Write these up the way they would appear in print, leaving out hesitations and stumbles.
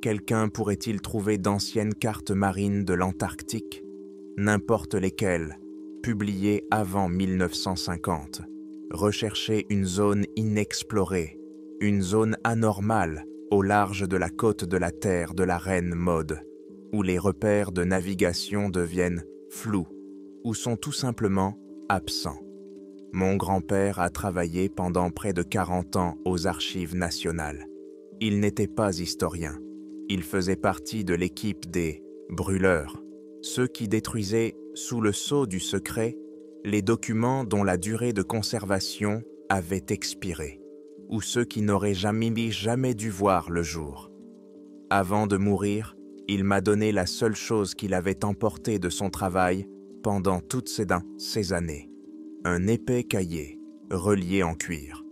Quelqu'un pourrait-il trouver d'anciennes cartes marines de l'Antarctique, n'importe lesquelles, publiées avant 1950, rechercher une zone inexplorée, une zone anormale au large de la côte de la Terre de la Reine Maud, où les repères de navigation deviennent flous ou sont tout simplement absents. Mon grand-père a travaillé pendant près de 40 ans aux Archives nationales. Il n'était pas historien. Il faisait partie de l'équipe des brûleurs, ceux qui détruisaient, sous le sceau du secret, les documents dont la durée de conservation avait expiré, ou ceux qui n'auraient jamais dû voir le jour. Avant de mourir, il m'a donné la seule chose qu'il avait emportée de son travail pendant toutes ces années, un épais cahier, relié en cuir.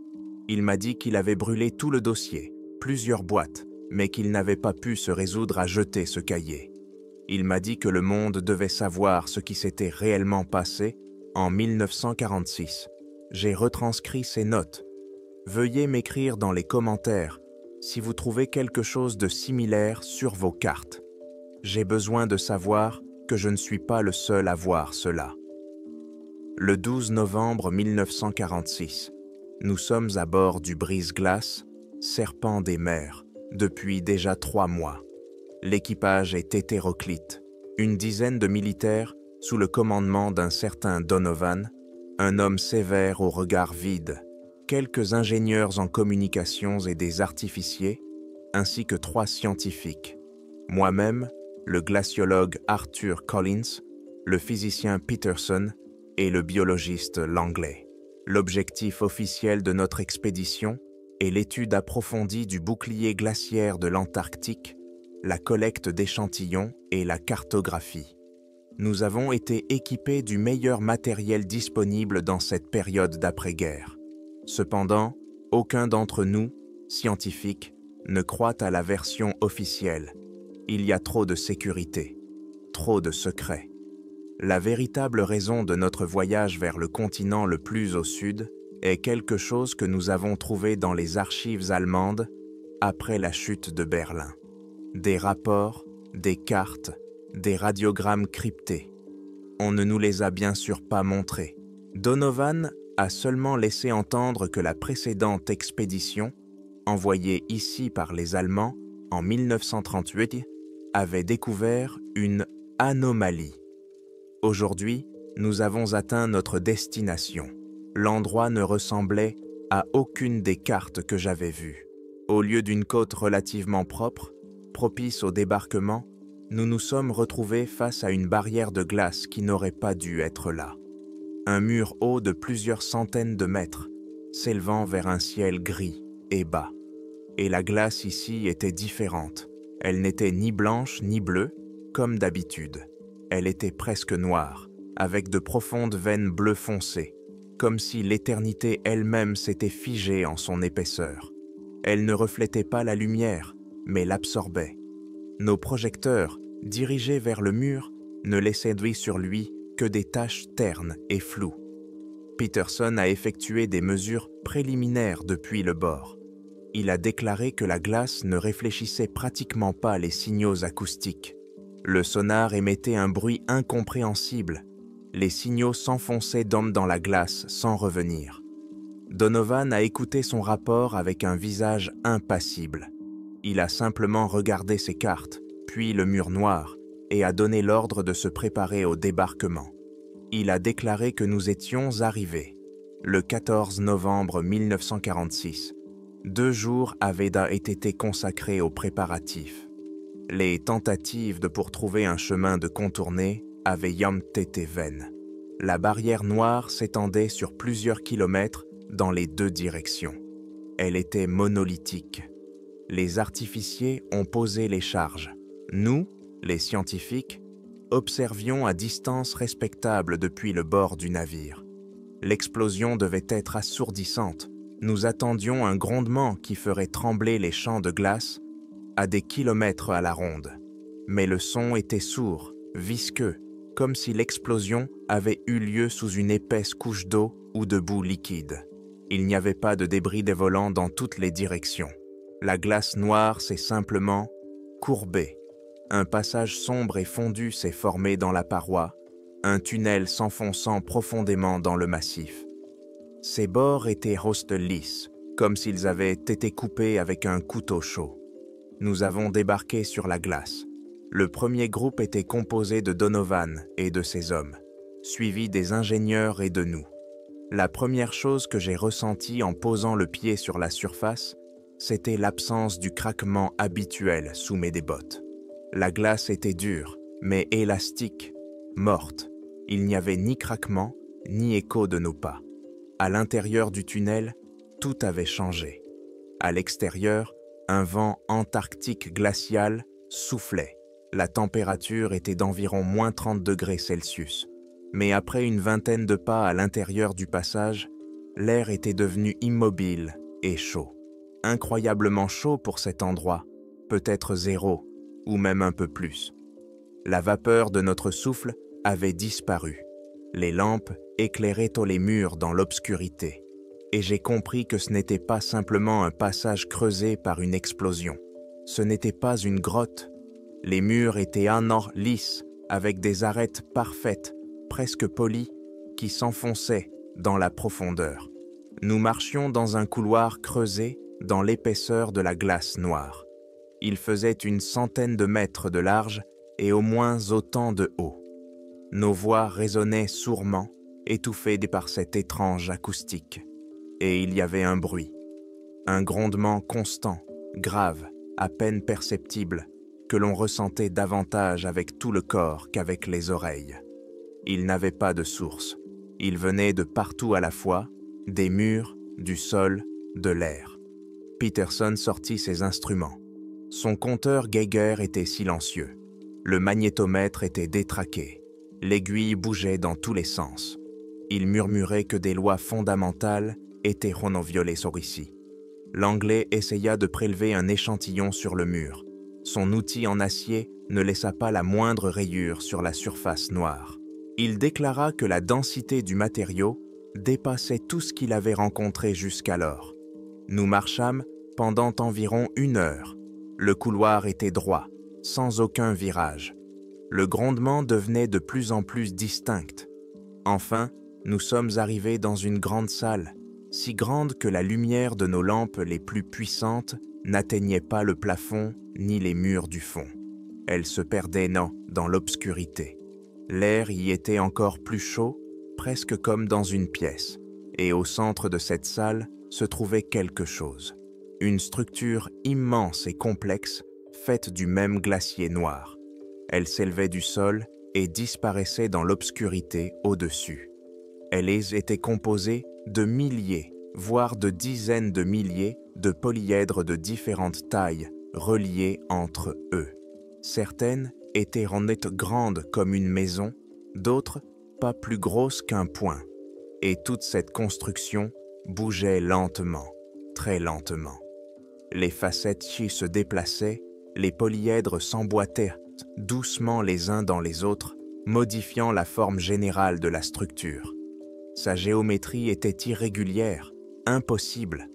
Il m'a dit qu'il avait brûlé tout le dossier, plusieurs boîtes, mais qu'il n'avait pas pu se résoudre à jeter ce cahier. Il m'a dit que le monde devait savoir ce qui s'était réellement passé en 1946. J'ai retranscrit ces notes. Veuillez m'écrire dans les commentaires si vous trouvez quelque chose de similaire sur vos cartes. J'ai besoin de savoir que je ne suis pas le seul à voir cela. Le 12 novembre 1946, nous sommes à bord du brise-glace, serpent des mers, depuis déjà 3 mois. L'équipage est hétéroclite, une dizaine de militaires sous le commandement d'un certain Donovan, un homme sévère au regard vide, quelques ingénieurs en communications et des artificiers, ainsi que 3 scientifiques. Moi-même, le glaciologue Arthur Collins, le physicien Peterson et le biologiste Langley. L'objectif officiel de notre expédition est l'étude approfondie du bouclier glaciaire de l'Antarctique, la collecte d'échantillons et la cartographie. Nous avons été équipés du meilleur matériel disponible dans cette période d'après-guerre. Cependant, aucun d'entre nous, scientifiques, ne croit à la version officielle. Il y a trop de sécurité, trop de secrets. La véritable raison de notre voyage vers le continent le plus au sud est quelque chose que nous avons trouvé dans les archives allemandes après la chute de Berlin. Des rapports, des cartes, des radiogrammes cryptés. On ne nous les a bien sûr pas montrés. Donovan a seulement laissé entendre que la précédente expédition, envoyée ici par les Allemands en 1938, avait découvert une anomalie. Aujourd'hui, nous avons atteint notre destination. L'endroit ne ressemblait à aucune des cartes que j'avais vues. Au lieu d'une côte relativement propre, propice au débarquement, nous nous sommes retrouvés face à une barrière de glace qui n'aurait pas dû être là. Un mur haut de plusieurs centaines de mètres, s'élevant vers un ciel gris et bas. Et la glace ici était différente. Elle n'était ni blanche ni bleue, comme d'habitude. Elle était presque noire, avec de profondes veines bleu foncé, comme si l'éternité elle-même s'était figée en son épaisseur. Elle ne reflétait pas la lumière, mais l'absorbait. Nos projecteurs, dirigés vers le mur, ne laissaient sur lui que des taches ternes et floues. Peterson a effectué des mesures préliminaires depuis le bord. Il a déclaré que la glace ne réfléchissait pratiquement pas les signaux acoustiques. Le sonar émettait un bruit incompréhensible. Les signaux s'enfonçaient dans la glace sans revenir. Donovan a écouté son rapport avec un visage impassible. Il a simplement regardé ses cartes, puis le mur noir, et a donné l'ordre de se préparer au débarquement. Il a déclaré que nous étions arrivés, le 14 novembre 1946. 2 jours avaient été consacrés aux préparatifs. Les tentatives pour trouver un chemin de contourner avaient été vaines. La barrière noire s'étendait sur plusieurs kilomètres dans les 2 directions. Elle était monolithique. Les artificiers ont posé les charges. Nous, les scientifiques, observions à distance respectable depuis le bord du navire. L'explosion devait être assourdissante. Nous attendions un grondement qui ferait trembler les champs de glace à des kilomètres à la ronde. Mais le son était sourd, visqueux, comme si l'explosion avait eu lieu sous une épaisse couche d'eau ou de boue liquide. Il n'y avait pas de débris dévolant dans toutes les directions. La glace noire s'est simplement courbé. Un passage sombre et fondu s'est formé dans la paroi, un tunnel s'enfonçant profondément dans le massif. Ses bords étaient restés lisses, comme s'ils avaient été coupés avec un couteau chaud. Nous avons débarqué sur la glace. Le premier groupe était composé de Donovan et de ses hommes, suivi des ingénieurs et de nous. La première chose que j'ai ressentie en posant le pied sur la surface, c'était l'absence du craquement habituel sous mes débottes. La glace était dure, mais élastique, morte. Il n'y avait ni craquement, ni écho de nos pas. À l'intérieur du tunnel, tout avait changé. À l'extérieur, un vent antarctique glacial soufflait. La température était d'environ moins 30 degrés Celsius. Mais après une vingtaine de pas à l'intérieur du passage, l'air était devenu immobile et chaud. Incroyablement chaud pour cet endroit, peut-être 0, ou même un peu plus. La vapeur de notre souffle avait disparu. Les lampes éclairaient tous les murs dans l'obscurité. Et j'ai compris que ce n'était pas simplement un passage creusé par une explosion. Ce n'était pas une grotte. Les murs étaient lisses, avec des arêtes parfaites, presque polies, qui s'enfonçaient dans la profondeur. Nous marchions dans un couloir creusé dans l'épaisseur de la glace noire. Il faisait une centaine de mètres de large et au moins autant de haut. Nos voix résonnaient sourdement, étouffées par cette étrange acoustique. Et il y avait un bruit, un grondement constant, grave, à peine perceptible, que l'on ressentait davantage avec tout le corps qu'avec les oreilles. Il n'avait pas de source. Il venait de partout à la fois, des murs, du sol, de l'air. Peterson sortit ses instruments. Son compteur Geiger était silencieux. Le magnétomètre était détraqué. L'aiguille bougeait dans tous les sens. Il murmurait que des lois fondamentales étaient renouvelées sur ici. L'Anglais essaya de prélever un échantillon sur le mur. Son outil en acier ne laissa pas la moindre rayure sur la surface noire. Il déclara que la densité du matériau dépassait tout ce qu'il avait rencontré jusqu'alors. Nous marchâmes pendant environ 1 heure. Le couloir était droit, sans aucun virage. Le grondement devenait de plus en plus distinct. Enfin, nous sommes arrivés dans une grande salle, si grande que la lumière de nos lampes les plus puissantes n'atteignait pas le plafond ni les murs du fond. Elle se perdait dans l'obscurité. L'air y était encore plus chaud, presque comme dans une pièce, et au centre de cette salle se trouvait quelque chose. Une structure immense et complexe, faite du même glacier noir. Elle s'élevait du sol et disparaissait dans l'obscurité au-dessus. Elle était composée de milliers, voire de dizaines de milliers de polyèdres de différentes tailles reliés entre eux. Certaines étaient grandes comme une maison, d'autres pas plus grosses qu'un poing. Et toute cette construction bougeait lentement, très lentement. Les facettes se déplaçaient, les polyèdres s'emboîtaient doucement les uns dans les autres, modifiant la forme générale de la structure. Sa géométrie était irrégulière, impossible.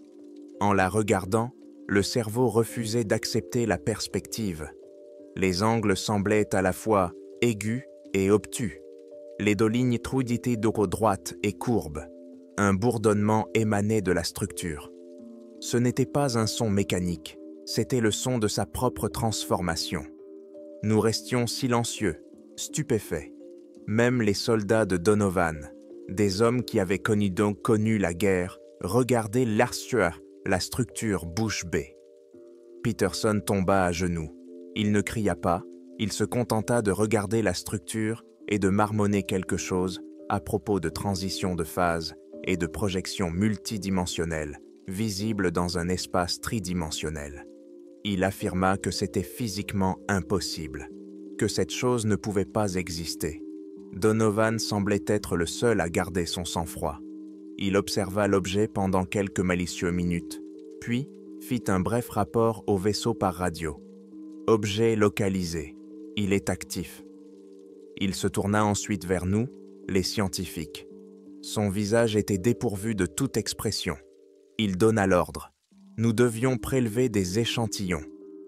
En la regardant, le cerveau refusait d'accepter la perspective. Les angles semblaient à la fois aigus et obtus. Les deux lignes étaient droites et courbes. Un bourdonnement émanait de la structure. Ce n'était pas un son mécanique, c'était le son de sa propre transformation. Nous restions silencieux, stupéfaits. Même les soldats de Donovan, des hommes qui avaient connu la guerre, regardaient la structure bouche bée. Peterson tomba à genoux. Il ne cria pas, il se contenta de regarder la structure et de marmonner quelque chose à propos de transition de phase et de projection multidimensionnelle, visible dans un espace tridimensionnel. Il affirma que c'était physiquement impossible, que cette chose ne pouvait pas exister. Donovan semblait être le seul à garder son sang-froid. Il observa l'objet pendant quelques malicieuses minutes, puis fit un bref rapport au vaisseau par radio. Objet localisé. Il est actif. Il se tourna ensuite vers nous, les scientifiques. Son visage était dépourvu de toute expression. Il donna l'ordre. Nous devions prélever des échantillons.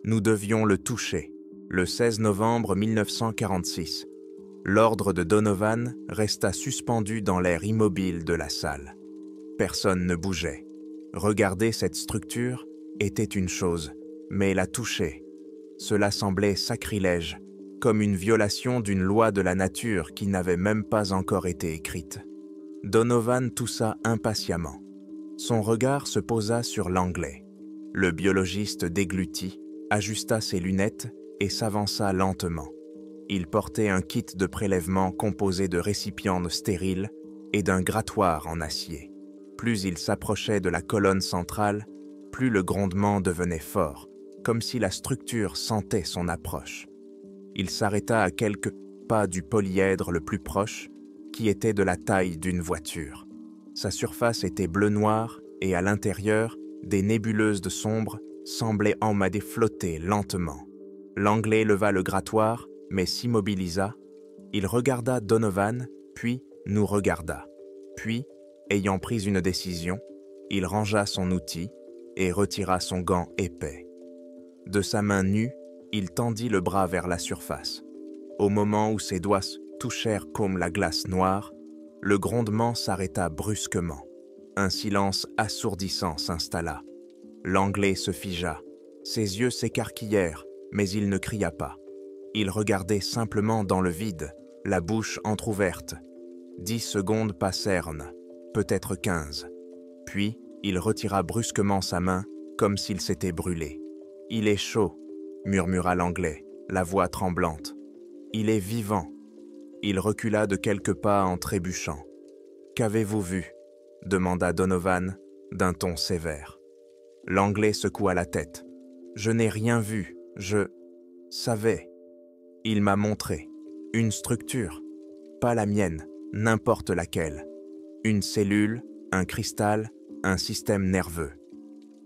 Nous devions le toucher. Le 16 novembre 1946, l'ordre de Donovan resta suspendu dans l'air immobile de la salle. Personne ne bougeait. Regarder cette structure était une chose, mais la toucher, cela semblait sacrilège, comme une violation d'une loi de la nature qui n'avait même pas encore été écrite. Donovan toussa impatiemment. Son regard se posa sur l'Anglais. Le biologiste déglutit, ajusta ses lunettes et s'avança lentement. Il portait un kit de prélèvement composé de récipients stériles et d'un grattoir en acier. Plus il s'approchait de la colonne centrale, plus le grondement devenait fort, comme si la structure sentait son approche. Il s'arrêta à quelques pas du polyèdre le plus proche, qui était de la taille d'une voiture. Sa surface était bleu-noir et à l'intérieur, des nébuleuses de sombre semblaient emmader flotter lentement. L'Anglais leva le grattoir, mais s'immobilisa. Il regarda Donovan, puis nous regarda. Puis, ayant pris une décision, il rangea son outil et retira son gant épais. De sa main nue, il tendit le bras vers la surface. Au moment où ses doigts touchèrent comme la glace noire, le grondement s'arrêta brusquement. Un silence assourdissant s'installa. L'Anglais se figea. Ses yeux s'écarquillèrent, mais il ne cria pas. Il regardait simplement dans le vide, la bouche entr'ouverte. 10 secondes passèrent, peut-être 15. Puis, il retira brusquement sa main, comme s'il s'était brûlé. « Il est chaud », murmura l'Anglais, la voix tremblante. « Il est vivant ». Il recula de quelques pas en trébuchant. « Qu'avez-vous vu » demanda Donovan d'un ton sévère. L'Anglais secoua la tête. « Je n'ai rien vu, je savais. » Il m'a montré. Une structure, pas la mienne, n'importe laquelle. Une cellule, un cristal, un système nerveux.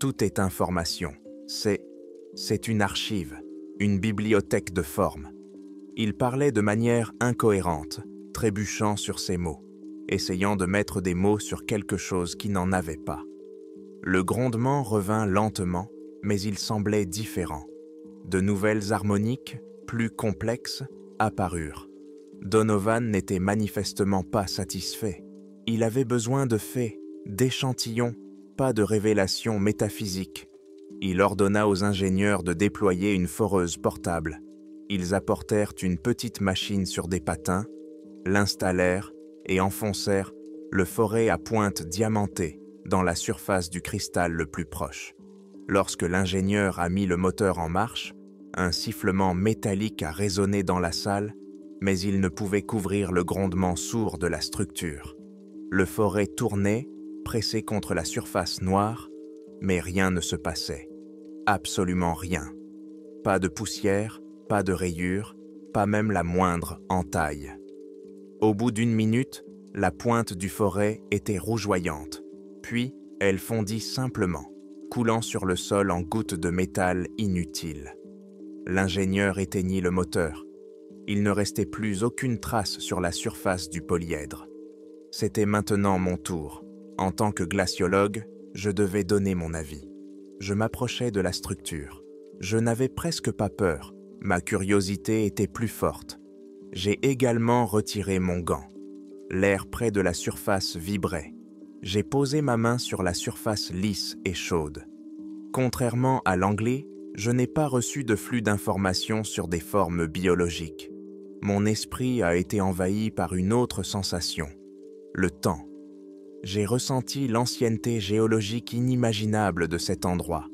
Tout est information. C'est une archive, une bibliothèque de formes. Il parlait de manière incohérente, trébuchant sur ses mots, essayant de mettre des mots sur quelque chose qui n'en avait pas. Le grondement revint lentement, mais il semblait différent. De nouvelles harmoniques, plus complexes, apparurent. Donovan n'était manifestement pas satisfait. Il avait besoin de faits, d'échantillons, pas de révélations métaphysiques. Il ordonna aux ingénieurs de déployer une foreuse portable. Ils apportèrent une petite machine sur des patins, l'installèrent et enfoncèrent le forêt à pointe diamantée dans la surface du cristal le plus proche. Lorsque l'ingénieur a mis le moteur en marche, un sifflement métallique a résonné dans la salle, mais il ne pouvait couvrir le grondement sourd de la structure. Le forêt tournait, pressé contre la surface noire, mais rien ne se passait. Absolument rien. Pas de poussière, pas de rayures, pas même la moindre entaille. Au bout d'1 minute, la pointe du forêt était rougeoyante, puis elle fondit simplement, coulant sur le sol en gouttes de métal inutiles. L'ingénieur éteignit le moteur. Il ne restait plus aucune trace sur la surface du polyèdre. C'était maintenant mon tour. En tant que glaciologue, je devais donner mon avis. Je m'approchais de la structure. Je n'avais presque pas peur. Ma curiosité était plus forte. J'ai également retiré mon gant. L'air près de la surface vibrait. J'ai posé ma main sur la surface lisse et chaude. Contrairement à l'Anglais, je n'ai pas reçu de flux d'informations sur des formes biologiques. Mon esprit a été envahi par une autre sensation, le temps. J'ai ressenti l'ancienneté géologique inimaginable de cet endroit.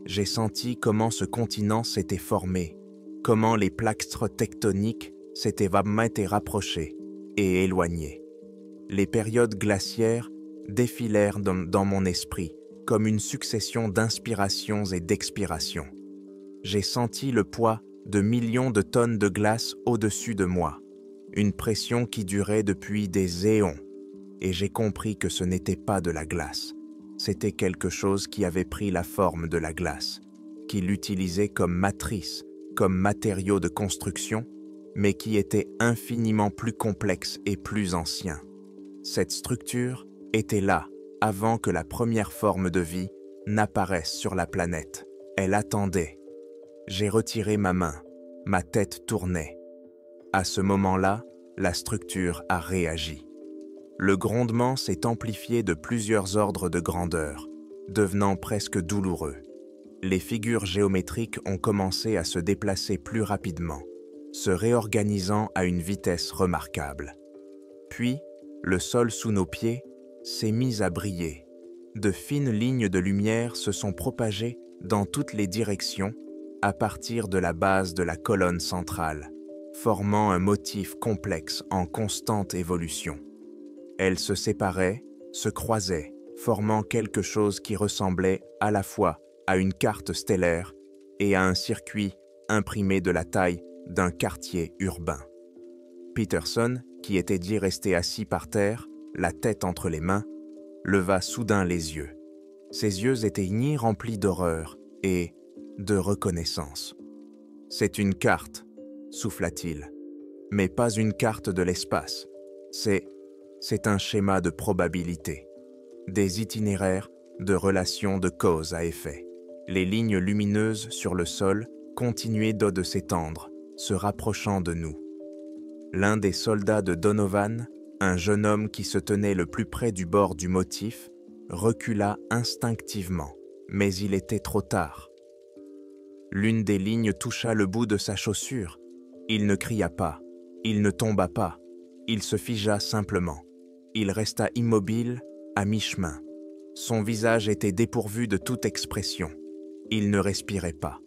J'ai senti comment ce continent s'était formé, comment les plaques tectoniques s'étaient rapprochées et éloignées. Les périodes glaciaires défilèrent dans mon esprit comme une succession d'inspirations et d'expirations. J'ai senti le poids de millions de tonnes de glace au-dessus de moi, une pression qui durait depuis des éons, et j'ai compris que ce n'était pas de la glace, c'était quelque chose qui avait pris la forme de la glace, qui l'utilisait comme matrice, comme matériau de construction, mais qui était infiniment plus complexe et plus ancien. Cette structure était là avant que la première forme de vie n'apparaisse sur la planète. Elle attendait. J'ai retiré ma main. Ma tête tournait. À ce moment-là, la structure a réagi. Le grondement s'est amplifié de plusieurs ordres de grandeur, devenant presque douloureux. Les figures géométriques ont commencé à se déplacer plus rapidement, se réorganisant à une vitesse remarquable. Puis, le sol sous nos pieds s'est mis à briller. De fines lignes de lumière se sont propagées dans toutes les directions à partir de la base de la colonne centrale, formant un motif complexe en constante évolution. Elles se séparaient, se croisaient, formant quelque chose qui ressemblait à la fois à une carte stellaire et à un circuit imprimé de la taille d'un quartier urbain. Peterson, qui était dit rester assis par terre, la tête entre les mains, leva soudain les yeux. Ses yeux étaient remplis d'horreur et de reconnaissance. « C'est une carte », souffla-t-il, « mais pas une carte de l'espace. C'est un schéma de probabilité, des itinéraires de relations de cause à effet. » Les lignes lumineuses sur le sol continuaient de s'étendre, se rapprochant de nous. L'un des soldats de Donovan, un jeune homme qui se tenait le plus près du bord du motif, recula instinctivement, mais il était trop tard. L'une des lignes toucha le bout de sa chaussure. Il ne cria pas, il ne tomba pas, il se figea simplement. Il resta immobile, à mi-chemin. Son visage était dépourvu de toute expression. Il ne respirait pas.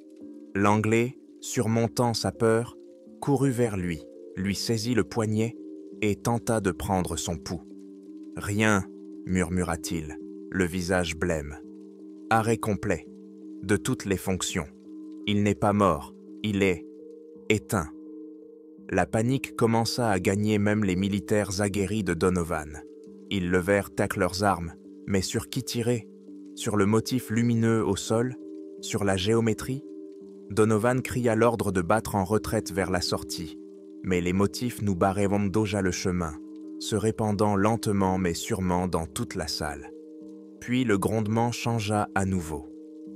L'Anglais, surmontant sa peur, courut vers lui saisit le poignet et tenta de prendre son pouls. « Rien, murmura-t-il, le visage blême. Arrêt complet, de toutes les fonctions. Il n'est pas mort, il est éteint. » La panique commença à gagner même les militaires aguerris de Donovan. Ils levèrent leurs armes, mais sur qui tirer? Sur le motif lumineux au sol? Sur la géométrie? Donovan cria l'ordre de battre en retraite vers la sortie, mais les motifs nous barraient déjà le chemin, se répandant lentement mais sûrement dans toute la salle. Puis le grondement changea à nouveau.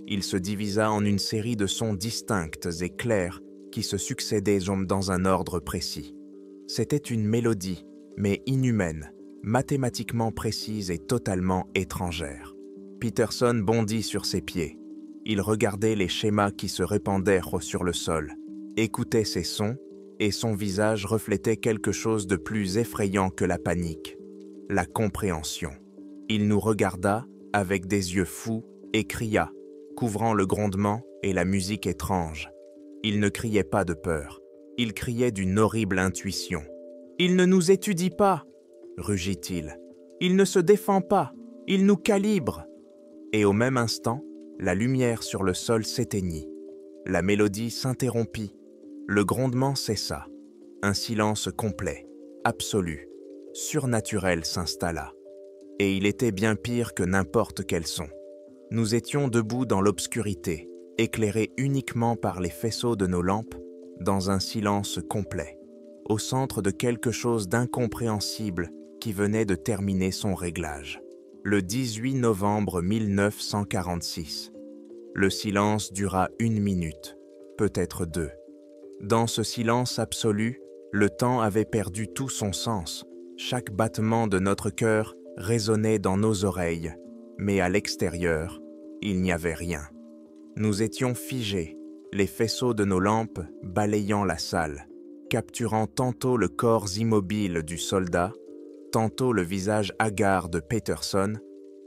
Il se divisa en une série de sons distincts et clairs qui se succédaient dans un ordre précis. C'était une mélodie, mais inhumaine, mathématiquement précise et totalement étrangère. Peterson bondit sur ses pieds. Il regardait les schémas qui se répandaient sur le sol, écoutait ces sons, et son visage reflétait quelque chose de plus effrayant que la panique, la compréhension. Il nous regarda avec des yeux fous et cria, couvrant le grondement et la musique étrange. Il ne criait pas de peur, il criait d'une horrible intuition. « Il ne nous étudie pas !» rugit-il. « Il ne se défend pas, il nous calibre !» Et au même instant, la lumière sur le sol s'éteignit. La mélodie s'interrompit. Le grondement cessa. Un silence complet, absolu, surnaturel s'installa. Et il était bien pire que n'importe quel son. Nous étions debout dans l'obscurité, éclairés uniquement par les faisceaux de nos lampes, dans un silence complet, au centre de quelque chose d'incompréhensible qui venait de terminer son réglage. Le 18 novembre 1946. Le silence dura 1 minute, peut-être 2. Dans ce silence absolu, le temps avait perdu tout son sens. Chaque battement de notre cœur résonnait dans nos oreilles, mais à l'extérieur, il n'y avait rien. Nous étions figés, les faisceaux de nos lampes balayant la salle, capturant tantôt le corps immobile du soldat, tantôt le visage hagard de Peterson,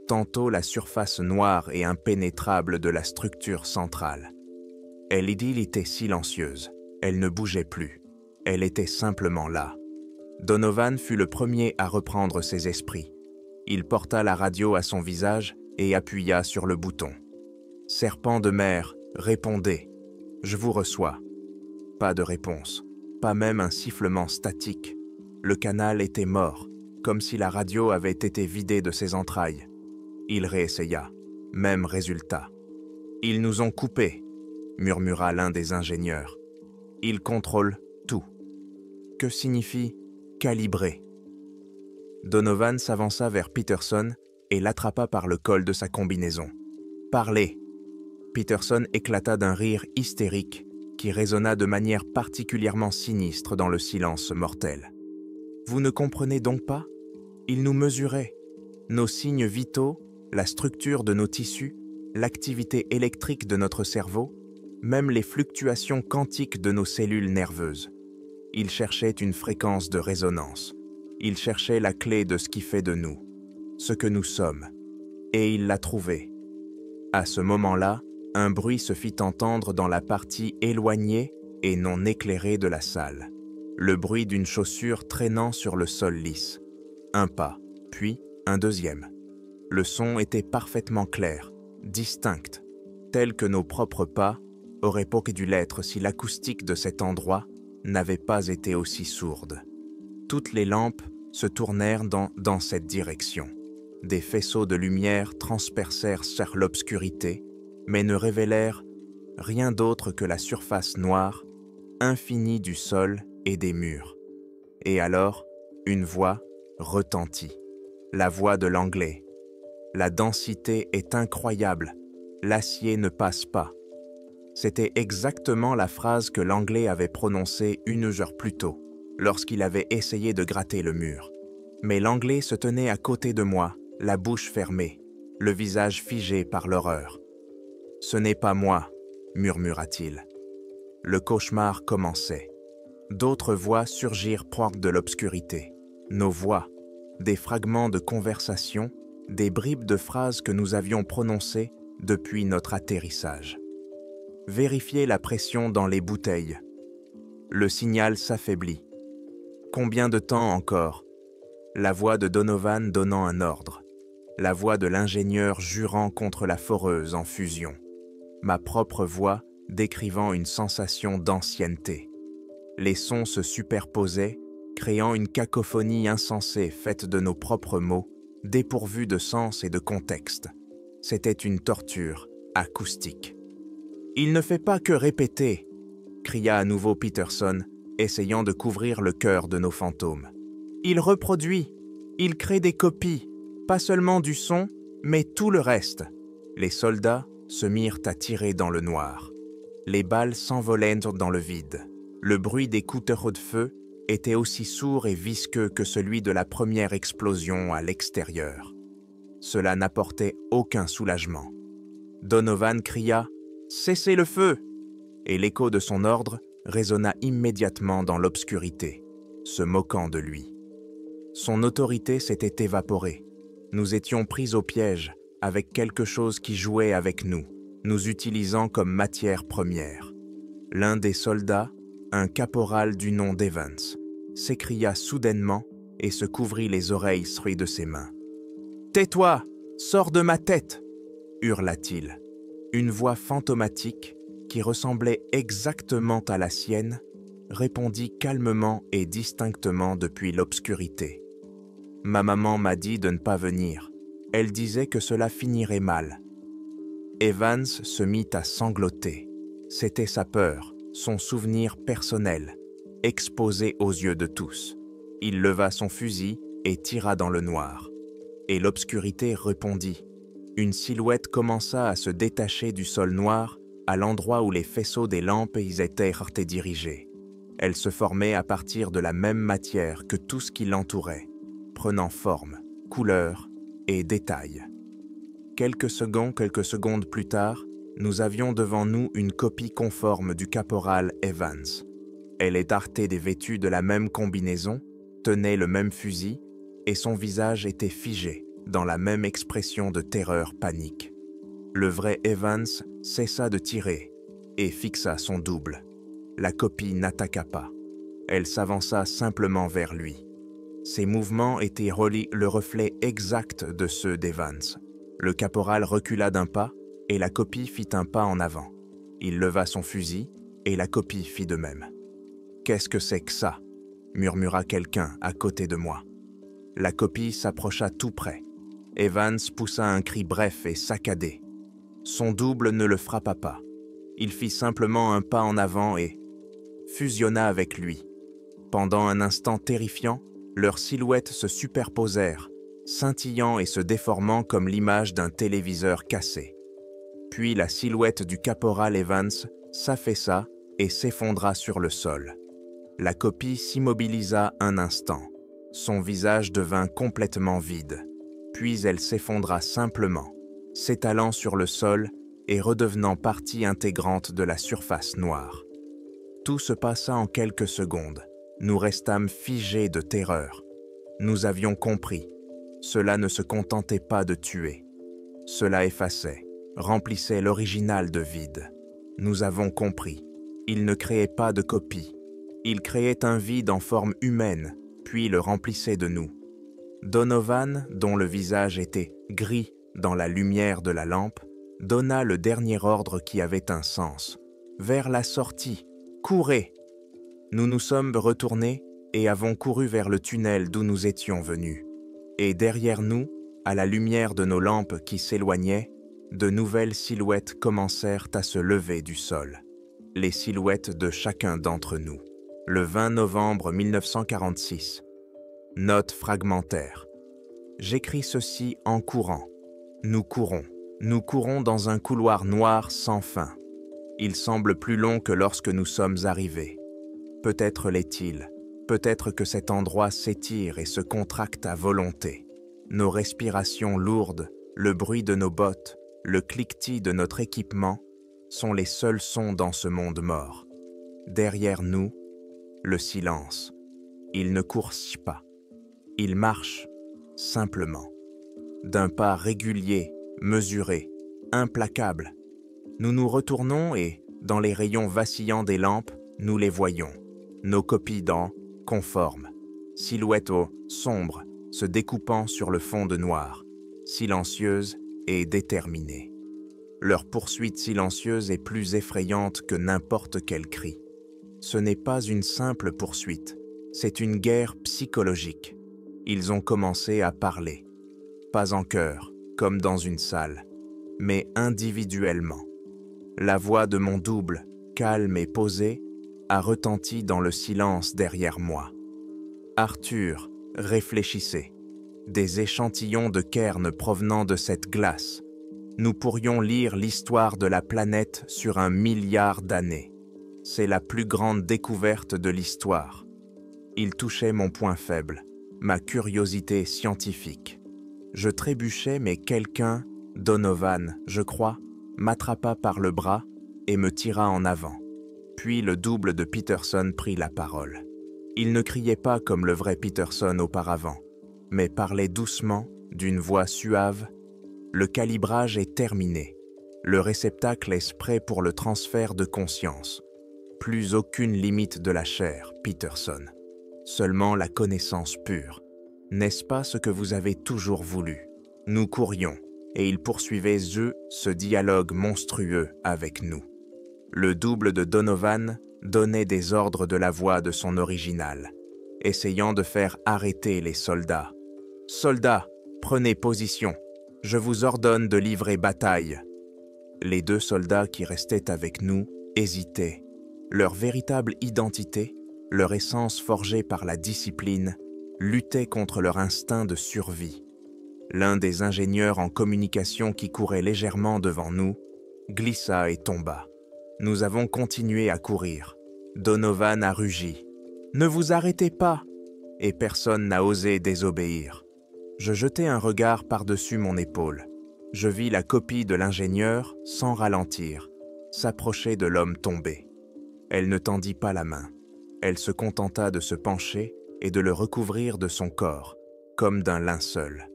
tantôt la surface noire et impénétrable de la structure centrale. L'idylle était silencieuse. Elle ne bougeait plus. Elle était simplement là. Donovan fut le premier à reprendre ses esprits. Il porta la radio à son visage et appuya sur le bouton. « Serpent de mer, répondez. Je vous reçois. » Pas de réponse, pas même un sifflement statique. Le canal était mort, comme si la radio avait été vidée de ses entrailles. Il réessaya. Même résultat. « Ils nous ont coupés, » murmura l'un des ingénieurs. « Ils contrôlent tout. » Que signifie « calibrer » ? Donovan s'avança vers Peterson et l'attrapa par le col de sa combinaison. « Parlez !» Peterson éclata d'un rire hystérique qui résonna de manière particulièrement sinistre dans le silence mortel. Vous ne comprenez donc pas? Il nous mesurait. Nos signes vitaux, la structure de nos tissus, l'activité électrique de notre cerveau, même les fluctuations quantiques de nos cellules nerveuses. Il cherchait une fréquence de résonance. Il cherchait la clé de ce qui fait de nous, ce que nous sommes. Et il l'a trouvée. À ce moment-là, un bruit se fit entendre dans la partie éloignée et non éclairée de la salle. Le bruit d'une chaussure traînant sur le sol lisse. Un pas, puis un deuxième. Le son était parfaitement clair, distinct, tel que nos propres pas auraient pas dû l'être si l'acoustique de cet endroit n'avait pas été aussi sourde. Toutes les lampes se tournèrent dans cette direction. Des faisceaux de lumière transpercèrent sur l'obscurité, mais ne révélèrent rien d'autre que la surface noire, infinie du sol et des murs. Et alors, une voix retentit, la voix de l'anglais. La densité est incroyable, l'acier ne passe pas. C'était exactement la phrase que l'anglais avait prononcée 1 heure plus tôt, lorsqu'il avait essayé de gratter le mur. Mais l'anglais se tenait à côté de moi, la bouche fermée, le visage figé par l'horreur. « Ce n'est pas moi », murmura-t-il. Le cauchemar commençait. D'autres voix surgirent proches de l'obscurité. Nos voix, des fragments de conversation, des bribes de phrases que nous avions prononcées depuis notre atterrissage. Vérifiez la pression dans les bouteilles. Le signal s'affaiblit. Combien de temps encore? La voix de Donovan donnant un ordre. La voix de l'ingénieur jurant contre la foreuse en fusion. Ma propre voix décrivant une sensation d'ancienneté. Les sons se superposaient, créant une cacophonie insensée faite de nos propres mots, dépourvus de sens et de contexte. C'était une torture acoustique. « Il ne fait pas que répéter !» cria à nouveau Peterson, essayant de couvrir le cœur de nos fantômes. « Il reproduit, il crée des copies, pas seulement du son, mais tout le reste. » Les soldats se mirent à tirer dans le noir. Les balles s'envolèrent dans le vide. Le bruit des couteaux de feu était aussi sourd et visqueux que celui de la première explosion à l'extérieur. Cela n'apportait aucun soulagement. Donovan cria « Cessez le feu !» et l'écho de son ordre résonna immédiatement dans l'obscurité, se moquant de lui. Son autorité s'était évaporée. Nous étions pris au piège, avec quelque chose qui jouait avec nous, nous utilisant comme matière première. L'un des soldats, un caporal du nom d'Evans, s'écria soudainement et se couvrit les oreilles de ses mains. « Tais-toi! Sors de ma tête !» hurla-t-il. Une voix fantomatique, qui ressemblait exactement à la sienne, répondit calmement et distinctement depuis l'obscurité. Ma maman m'a dit de ne pas venir. Elle disait que cela finirait mal. Evans se mit à sangloter. C'était sa peur, son souvenir personnel, exposé aux yeux de tous. Il leva son fusil et tira dans le noir. Et l'obscurité répondit. Une silhouette commença à se détacher du sol noir à l'endroit où les faisceaux des lampes y étaient dirigés. Elle se formait à partir de la même matière que tout ce qui l'entourait, prenant forme, couleur et détail. Quelques secondes plus tard, nous avions devant nous une copie conforme du caporal Evans. Elle était vêtue de la même combinaison, tenait le même fusil, et son visage était figé dans la même expression de terreur panique. Le vrai Evans cessa de tirer et fixa son double. La copie n'attaqua pas. Elle s'avança simplement vers lui. Ses mouvements étaient le reflet exact de ceux d'Evans. Le caporal recula d'un pas et la copie fit un pas en avant. Il leva son fusil et la copie fit de même. « Qu'est-ce que c'est que ça ?» murmura quelqu'un à côté de moi. La copie s'approcha tout près. Evans poussa un cri bref et saccadé. Son double ne le frappa pas. Il fit simplement un pas en avant et fusionna avec lui. Pendant un instant terrifiant, leurs silhouettes se superposèrent, scintillant et se déformant comme l'image d'un téléviseur cassé. Puis la silhouette du caporal Evans s'affaissa et s'effondra sur le sol. La copie s'immobilisa un instant. Son visage devint complètement vide. Puis elle s'effondra simplement, s'étalant sur le sol et redevenant partie intégrante de la surface noire. Tout se passa en quelques secondes. Nous restâmes figés de terreur. Nous avions compris. Cela ne se contentait pas de tuer. Cela effaçait, remplissait l'original de vide. Nous avons compris. Il ne créait pas de copie. Il créait un vide en forme humaine, puis le remplissait de nous. Donovan, dont le visage était gris dans la lumière de la lampe, donna le dernier ordre qui avait un sens. Vers la sortie, courez! Nous nous sommes retournés et avons couru vers le tunnel d'où nous étions venus. Et derrière nous, à la lumière de nos lampes qui s'éloignaient, de nouvelles silhouettes commencèrent à se lever du sol. Les silhouettes de chacun d'entre nous. Le 20 novembre 1946. Note fragmentaire. J'écris ceci en courant. Nous courons dans un couloir noir sans fin. Il semble plus long que lorsque nous sommes arrivés. Peut-être l'est-il, peut-être que cet endroit s'étire et se contracte à volonté. Nos respirations lourdes, le bruit de nos bottes, le cliquetis de notre équipement sont les seuls sons dans ce monde mort. Derrière nous, le silence. Il ne coursit pas. Il marche, simplement. D'un pas régulier, mesuré, implacable. Nous nous retournons et, dans les rayons vacillants des lampes, nous les voyons. Nos copies dans conformes. Silhouettes sombres, se découpant sur le fond de noir. Silencieuses et déterminées. Leur poursuite silencieuse est plus effrayante que n'importe quel cri. Ce n'est pas une simple poursuite, c'est une guerre psychologique. Ils ont commencé à parler. Pas en chœur, comme dans une salle, mais individuellement. La voix de mon double, calme et posée, a retenti dans le silence derrière moi. Arthur, réfléchissez. Des échantillons de cairns provenant de cette glace. Nous pourrions lire l'histoire de la planète sur 1 milliard d'années. C'est la plus grande découverte de l'histoire. Il touchait mon point faible, ma curiosité scientifique. Je trébuchais, mais quelqu'un, Donovan, je crois, m'attrapa par le bras et me tira en avant. Puis le double de Peterson prit la parole. Il ne criait pas comme le vrai Peterson auparavant, mais parlait doucement, d'une voix suave. Le calibrage est terminé. Le réceptacle est prêt pour le transfert de conscience. Plus aucune limite de la chair, Peterson. Seulement la connaissance pure. N'est-ce pas ce que vous avez toujours voulu? Nous courions, et ils poursuivaient ce dialogue monstrueux avec nous. Le double de Donovan donnait des ordres de la voix de son original, essayant de faire arrêter les soldats. « Soldats, prenez position. Je vous ordonne de livrer bataille. » Les 2 soldats qui restaient avec nous hésitaient. Leur véritable identité, leur essence forgée par la discipline, luttait contre leur instinct de survie. L'un des ingénieurs en communication qui courait légèrement devant nous glissa et tomba. Nous avons continué à courir. Donovan a rugi. « Ne vous arrêtez pas !» Et personne n'a osé désobéir. Je jetai un regard par-dessus mon épaule. Je vis la copie de l'ingénieur, sans ralentir, s'approcher de l'homme tombé. Elle ne tendit pas la main. Elle se contenta de se pencher et de le recouvrir de son corps, comme d'un linceul.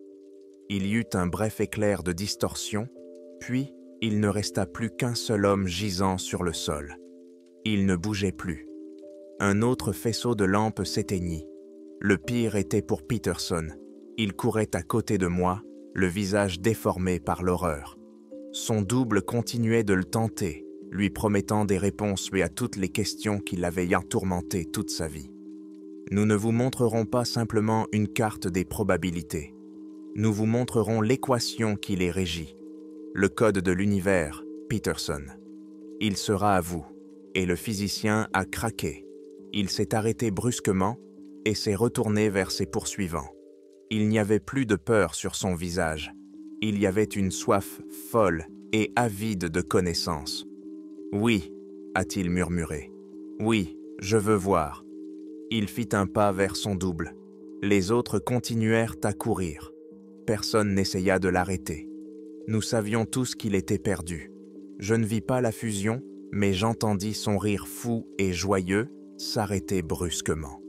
Il y eut un bref éclair de distorsion, puis il ne resta plus qu'un seul homme gisant sur le sol. Il ne bougeait plus. Un autre faisceau de lampes s'éteignit. Le pire était pour Peterson. Il courait à côté de moi, le visage déformé par l'horreur. Son double continuait de le tenter, lui promettant des réponses à toutes les questions qui l'avaient tourmenté toute sa vie. Nous ne vous montrerons pas simplement une carte des probabilités. Nous vous montrerons l'équation qui les régit. Le code de l'univers, Peterson. Il sera à vous. Et le physicien a craqué. Il s'est arrêté brusquement et s'est retourné vers ses poursuivants. Il n'y avait plus de peur sur son visage. Il y avait une soif folle et avide de connaissances. « Oui, a-t-il murmuré. « Oui, je veux voir. » Il fit un pas vers son double. Les autres continuèrent à courir. Personne n'essaya de l'arrêter. Nous savions tous qu'il était perdu. Je ne vis pas la fusion, mais j'entendis son rire fou et joyeux s'arrêter brusquement.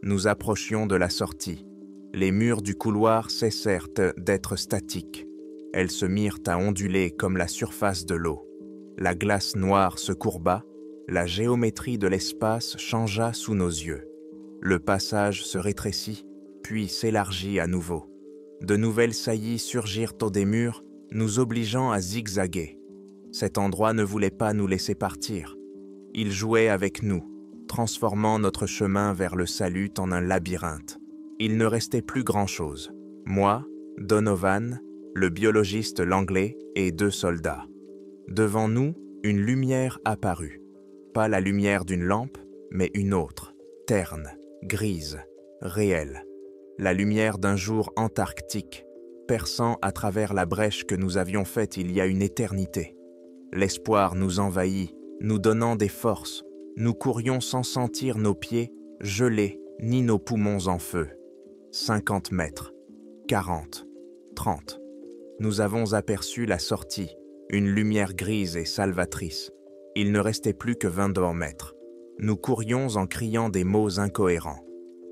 Nous approchions de la sortie. Les murs du couloir cessèrent d'être statiques. Elles se mirent à onduler comme la surface de l'eau. La glace noire se courba, la géométrie de l'espace changea sous nos yeux. Le passage se rétrécit, puis s'élargit à nouveau. De nouvelles saillies surgirent au des murs, nous obligeant à zigzaguer. Cet endroit ne voulait pas nous laisser partir. Il jouait avec nous, transformant notre chemin vers le salut en un labyrinthe. Il ne restait plus grand-chose. Moi, Donovan, le biologiste Langley et 2 soldats. Devant nous, une lumière apparut. Pas la lumière d'une lampe, mais une autre, terne, grise, réelle. La lumière d'un jour antarctique, perçant à travers la brèche que nous avions faite il y a une éternité. L'espoir nous envahit, nous donnant des forces. Nous courions sans sentir nos pieds gelés ni nos poumons en feu. 50 mètres, 40, 30. Nous avons aperçu la sortie, une lumière grise et salvatrice. Il ne restait plus que 22 mètres. Nous courions en criant des mots incohérents.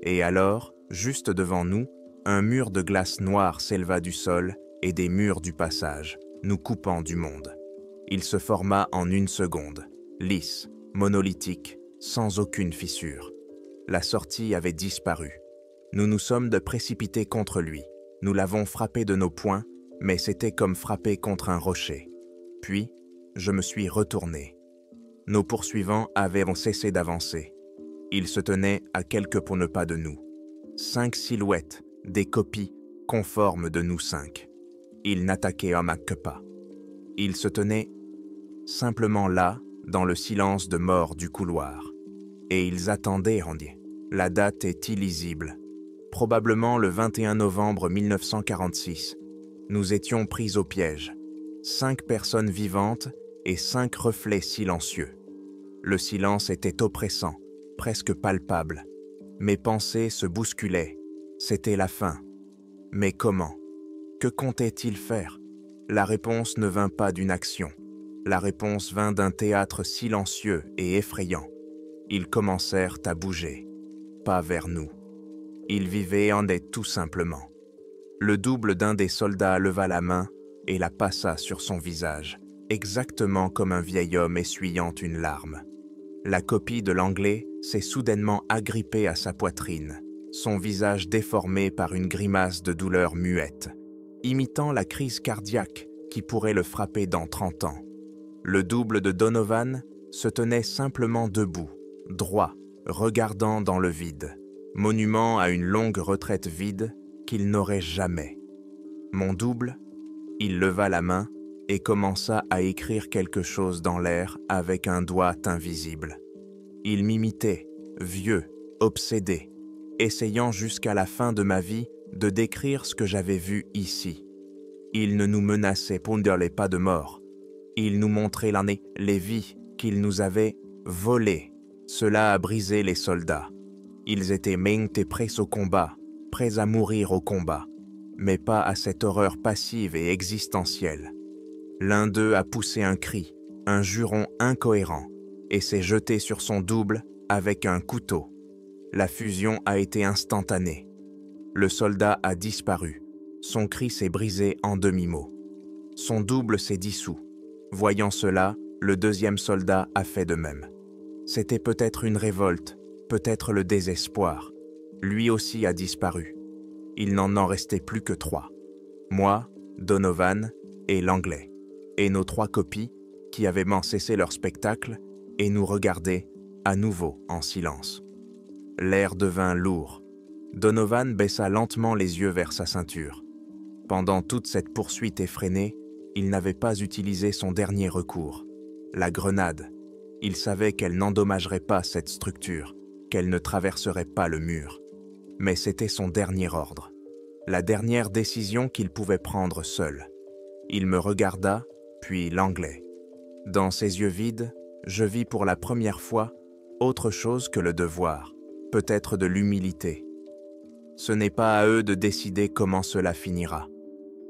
Et alors, juste devant nous, un mur de glace noire s'éleva du sol et des murs du passage, nous coupant du monde. Il se forma en 1 seconde, lisse, monolithique, sans aucune fissure. La sortie avait disparu. Nous nous sommes précipités contre lui. Nous l'avons frappé de nos poings, mais c'était comme frapper contre un rocher. Puis, je me suis retourné. Nos poursuivants avaient cessé d'avancer. Ils se tenaient à quelques pour ne pas de nous. 5 silhouettes, des copies conformes de nous 5. Ils n'attaquaient que pas. Ils se tenaient simplement là, dans le silence de mort du couloir. Et ils attendaient, Randy. La date est illisible. Probablement le 21 novembre 1946. Nous étions pris au piège. 5 personnes vivantes et 5 reflets silencieux. Le silence était oppressant, presque palpable. Mes pensées se bousculaient. C'était la fin. Mais comment? Que comptait-il faire? La réponse ne vint pas d'une action. La réponse vint d'un théâtre silencieux et effrayant. Ils commencèrent à bouger. Pas vers nous. Ils vivaient en est tout simplement. Le double d'un des soldats leva la main et la passa sur son visage, exactement comme un vieil homme essuyant une larme. La copie de l'Anglais s'est soudainement agrippée à sa poitrine, son visage déformé par une grimace de douleur muette, imitant la crise cardiaque qui pourrait le frapper dans 30 ans. Le double de Donovan se tenait simplement debout, droit, regardant dans le vide, monument à une longue retraite vide qu'il n'aurait jamais. Mon double, il leva la main et commença à écrire quelque chose dans l'air avec un doigt invisible. Il m'imitait, vieux, obsédé, essayant jusqu'à la fin de ma vie de décrire ce que j'avais vu ici. Il ne nous menaçait pour pas de mort. Il nous montrait les vies qu'il nous avait volées. Cela a brisé les soldats. Ils étaient prêts au combat, prêts à mourir au combat, mais pas à cette horreur passive et existentielle. L'un d'eux a poussé un cri, un juron incohérent, et s'est jeté sur son double avec un couteau. La fusion a été instantanée. Le soldat a disparu. Son cri s'est brisé en demi-mot. Son double s'est dissous. Voyant cela, le deuxième soldat a fait de même. C'était peut-être une révolte, peut-être le désespoir. Lui aussi a disparu. Il n'en restait plus que 3. Moi, Donovan et l'Anglais. Et nos 3 copies, qui avaient cessé leur spectacle, et nous regardaient à nouveau en silence. L'air devint lourd. Donovan baissa lentement les yeux vers sa ceinture. Pendant toute cette poursuite effrénée, il n'avait pas utilisé son dernier recours, la grenade. Il savait qu'elle n'endommagerait pas cette structure, qu'elle ne traverserait pas le mur. Mais c'était son dernier ordre, la dernière décision qu'il pouvait prendre seul. Il me regarda, puis l'Anglais. Dans ses yeux vides, Je vis pour la première fois autre chose que le devoir, peut-être de l'humilité. Ce n'est pas à eux de décider comment cela finira,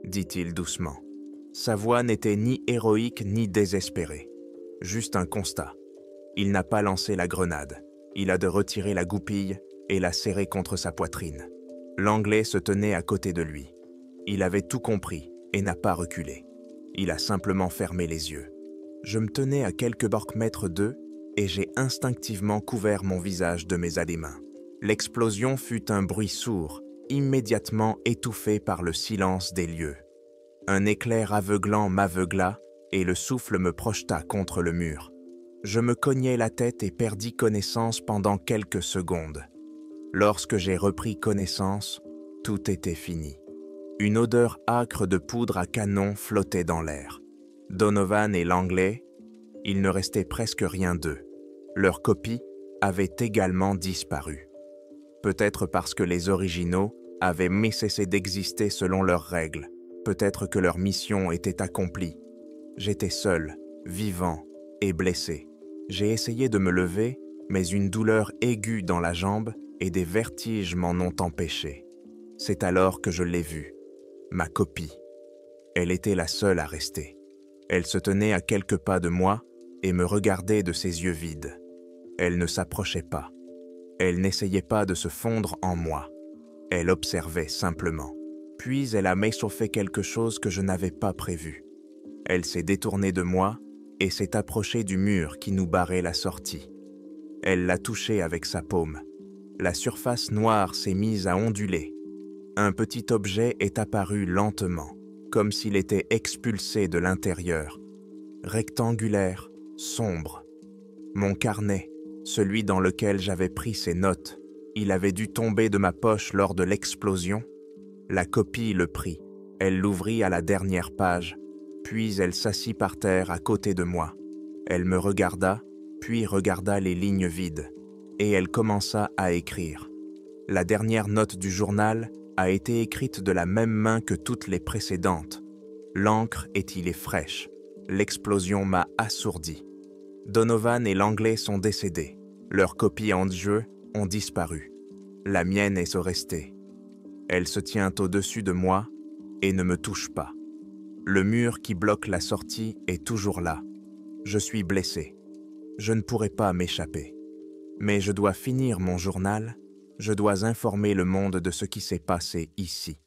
dit-il doucement. Sa voix n'était ni héroïque ni désespérée, juste un constat. Il n'a pas lancé la grenade, il a de retirer la goupille et la serrer contre sa poitrine. L'Anglais se tenait à côté de lui. Il avait tout compris et n'a pas reculé. Il a simplement fermé les yeux. Je me tenais à quelques mètres d'eux et j'ai instinctivement couvert mon visage de mes adémins. L'explosion fut un bruit sourd, immédiatement étouffé par le silence des lieux. Un éclair aveuglant m'aveugla et le souffle me projeta contre le mur. Je me cognai la tête et perdis connaissance pendant quelques secondes. Lorsque j'ai repris connaissance, tout était fini. Une odeur âcre de poudre à canon flottait dans l'air. Donovan et l'Anglais, il ne restait presque rien d'eux. Leurs copies avaient également disparu. Peut-être parce que les originaux avaient cessé d'exister selon leurs règles. Peut-être que leur mission était accomplie. J'étais seul, vivant et blessé. J'ai essayé de me lever, mais une douleur aiguë dans la jambe et des vertiges m'en ont empêché. C'est alors que je l'ai vue, ma copie. Elle était la seule à rester. Elle se tenait à quelques pas de moi et me regardait de ses yeux vides. Elle ne s'approchait pas. Elle n'essayait pas de se fondre en moi. Elle observait simplement. Puis elle a m'échauffé quelque chose que je n'avais pas prévu. Elle s'est détournée de moi et s'est approchée du mur qui nous barrait la sortie. Elle l'a touché avec sa paume. La surface noire s'est mise à onduler. Un petit objet est apparu lentement, comme s'il était expulsé de l'intérieur. Rectangulaire, sombre. Mon carnet, celui dans lequel j'avais pris ces notes, il avait dû tomber de ma poche lors de l'explosion. La copie le prit. Elle l'ouvrit à la dernière page, puis elle s'assit par terre à côté de moi. Elle me regarda, puis regarda les lignes vides, et elle commença à écrire. La dernière note du journal a été écrite de la même main que toutes les précédentes. L'encre est fraîche. L'explosion m'a assourdi. Donovan et l'Anglais sont décédés. Leurs copies en jeu ont disparu. La mienne est restée. Elle se tient au-dessus de moi et ne me touche pas. Le mur qui bloque la sortie est toujours là. Je suis blessé. Je ne pourrai pas m'échapper. Mais je dois finir mon journal. Je dois informer le monde de ce qui s'est passé ici.